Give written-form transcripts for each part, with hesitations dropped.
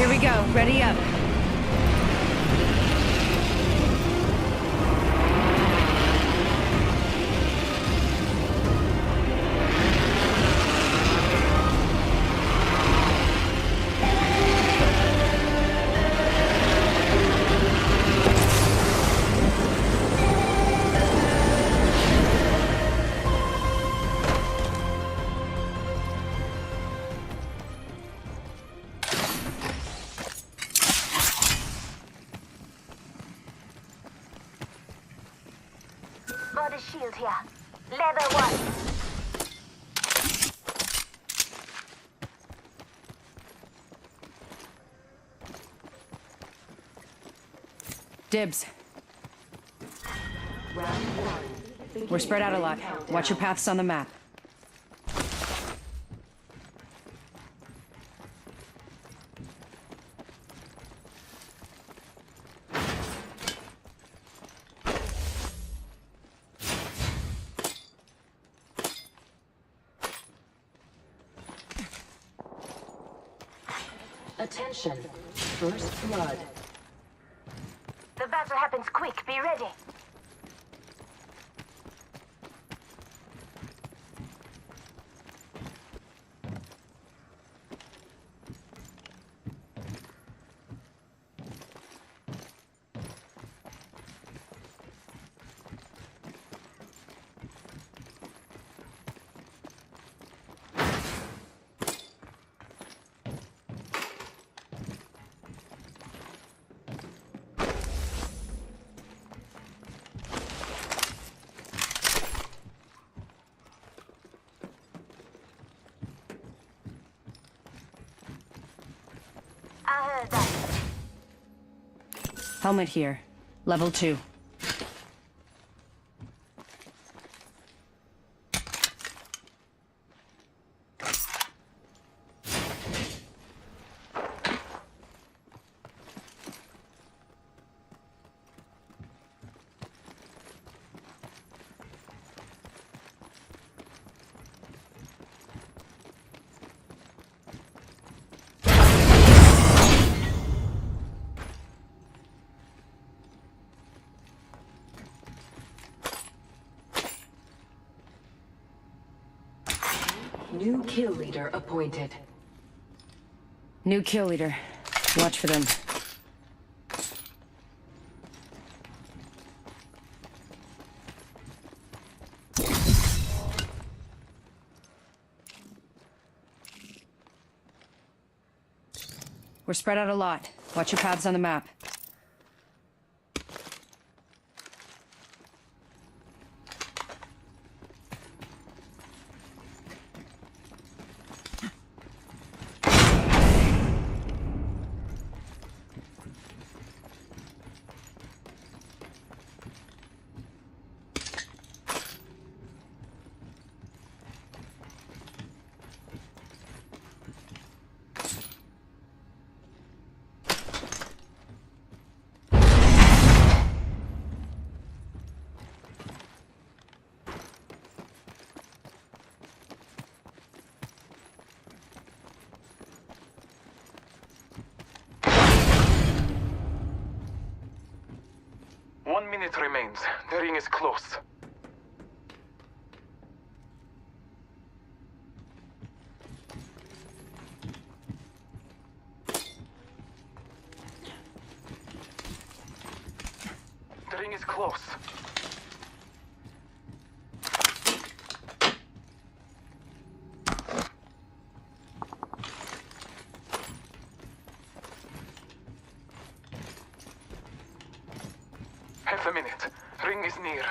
Here we go. Ready up. Body shield here. Leather one. Dibs. We're spread out a lot. Watch your paths on the map. Attention. First blood. The battle happens quick. Be ready. I heard that. Helmet here. Level 2. New kill leader appointed. New kill leader. Watch for them. We're spread out a lot. Watch your paths on the map. One minute remains. The ring is close. The ring is close. Half a minute. Ring is near.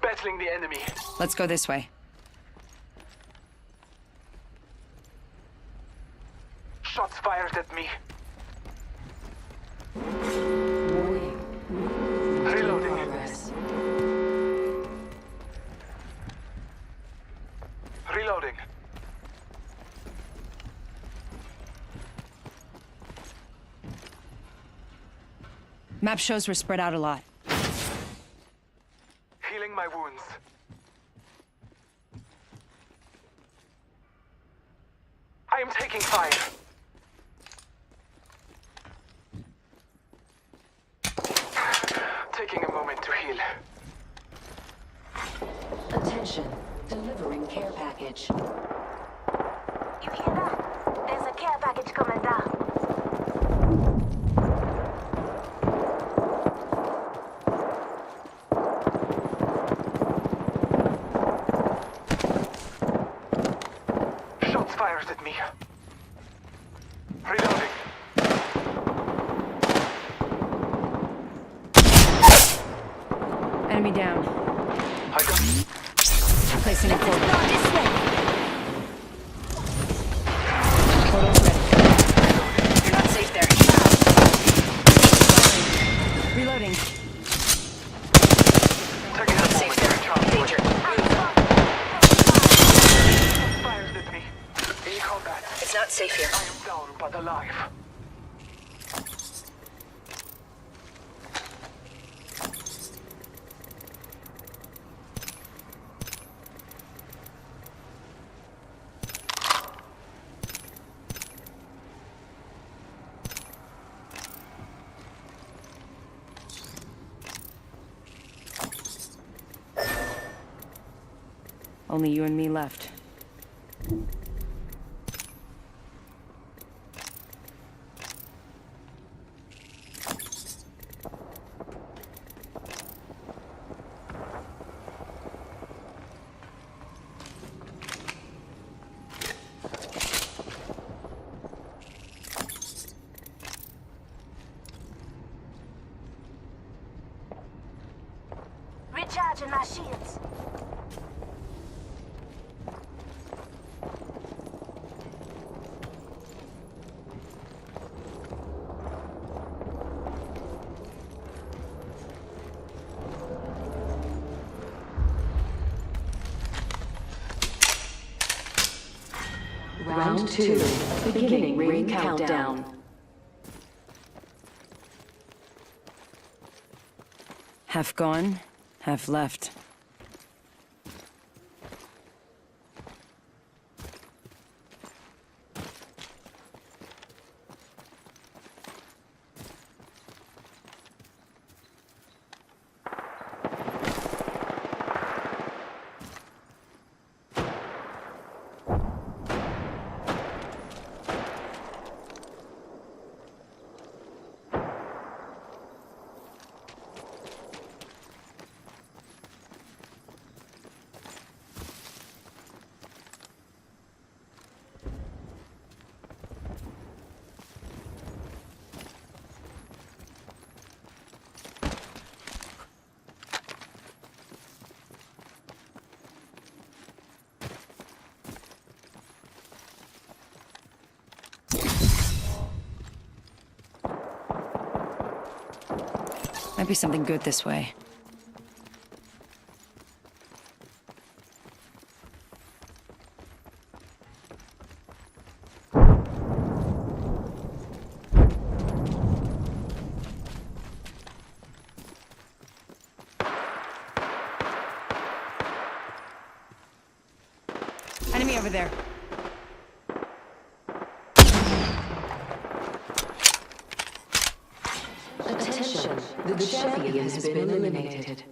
Battling the enemy. Let's go this way. Shots fired at me. Reloading. Progress. Reloading. Map shows we're spread out a lot. Healing my wounds. I am taking fire. Taking a moment to heal. Attention. Delivering care package. You hear that? There's a care package coming down. Shots fired at me. Reloading. Enemy down. I got... Placing a portal. This way. Portal's ready. You're not safe there. Reloading. Taking a moment to recharge. Danger. Shots fired at me. In combat. It's not safe here. I am down but alive. Only you and me left. Recharging my shields. Round 2. Beginning ring countdown. Half gone, half left. Might be something good this way. Enemy over there. Attention. The champion has been eliminated.